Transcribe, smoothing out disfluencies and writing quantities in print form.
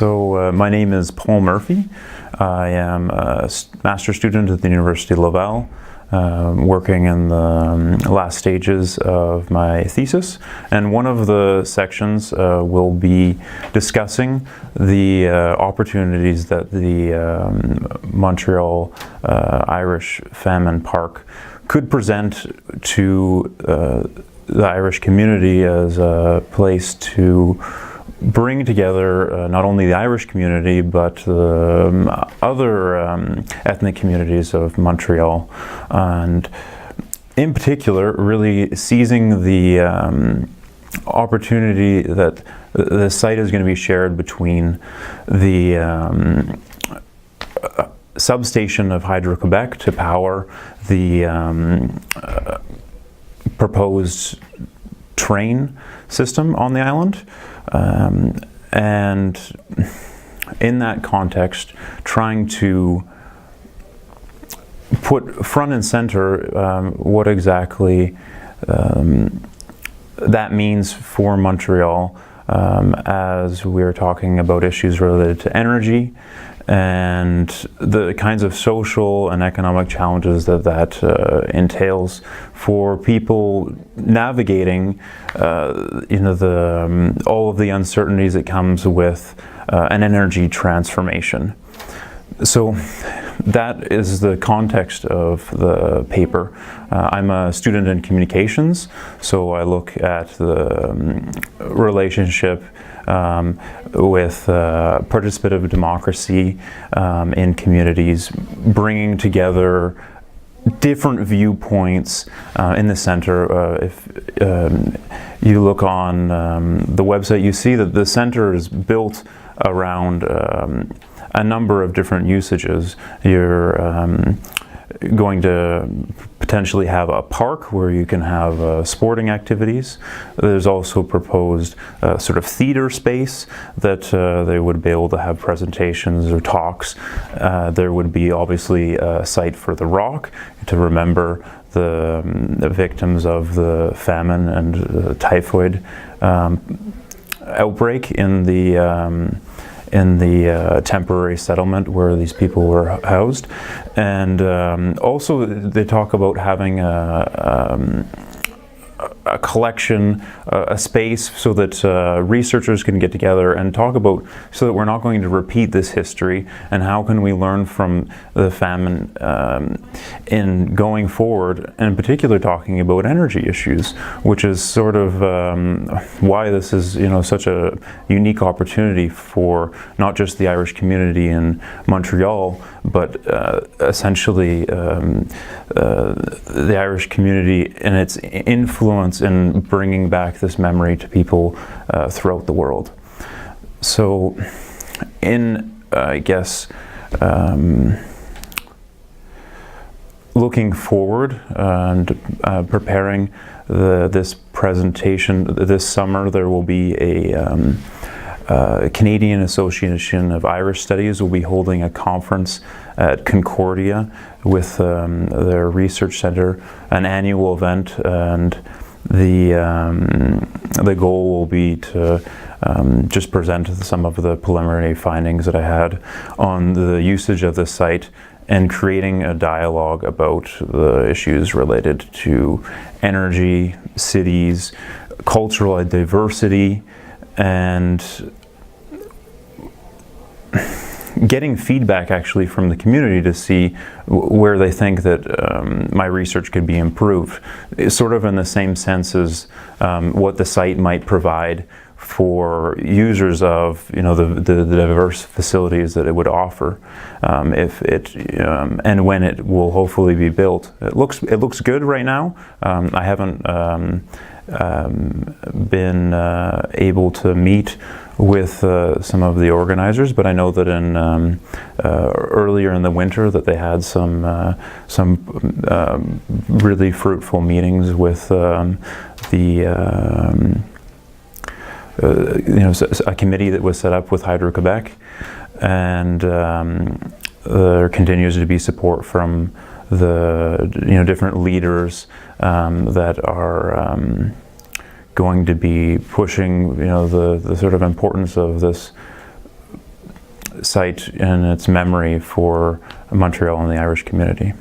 My name is Paul Murphy. I am a master's student at the University of Laval, working in the last stages of my thesis. And one of the sections will be discussing the opportunities that the Montreal Irish Famine Park could present to the Irish community as a place to bring together not only the Irish community but other ethnic communities of Montreal, and in particular really seizing the opportunity that the site is going to be shared between the substation of Hydro-Quebec to power the proposed train system on the island. And in that context, trying to put front and center what exactly that means for Montreal as we're talking about issues related to energy and the kinds of social and economic challenges that entails for people navigating, all of the uncertainties that comes with an energy transformation. So that is the context of the paper. I'm a student in communications, so I look at the relationship with participative democracy in communities, bringing together different viewpoints in the center. If you look on the website, you see that the center is built around a number of different usages. You're going to potentially have a park where you can have sporting activities. There's also proposed sort of theater space that they would be able to have presentations or talks. There would be obviously a site for the rock to remember the victims of the famine and the typhoid outbreak in the temporary settlement where these people were housed. And also they talk about having a collection, a space so that researchers can get together and talk about, so that we're not going to repeat this history, and how can we learn from the famine in going forward, and in particular talking about energy issues, which is sort of why this is such a unique opportunity for not just the Irish community in Montreal, but essentially the Irish community and its influence in bringing back this memory to people throughout the world. So in, I guess, looking forward and preparing this presentation, this summer there will be a Canadian Association of Irish Studies will be holding a conference at Concordia with their research center, an annual event, and the goal will be to just present some of the preliminary findings that I had on the usage of the site and creating a dialogue about the issues related to energy, cities, cultural diversity, and getting feedback actually from the community to see where they think that my research could be improved, sort of in the same sense as what the site might provide for users of the diverse facilities that it would offer, if it and when it will hopefully be built. It looks good right now. I haven't been able to meet with some of the organizers, but I know that in earlier in the winter that they had some really fruitful meetings with a committee that was set up with Hydro-Quebec, and there continues to be support from the different leaders that are going to be pushing the sort of importance of this site in its memory for Montreal and the Irish community.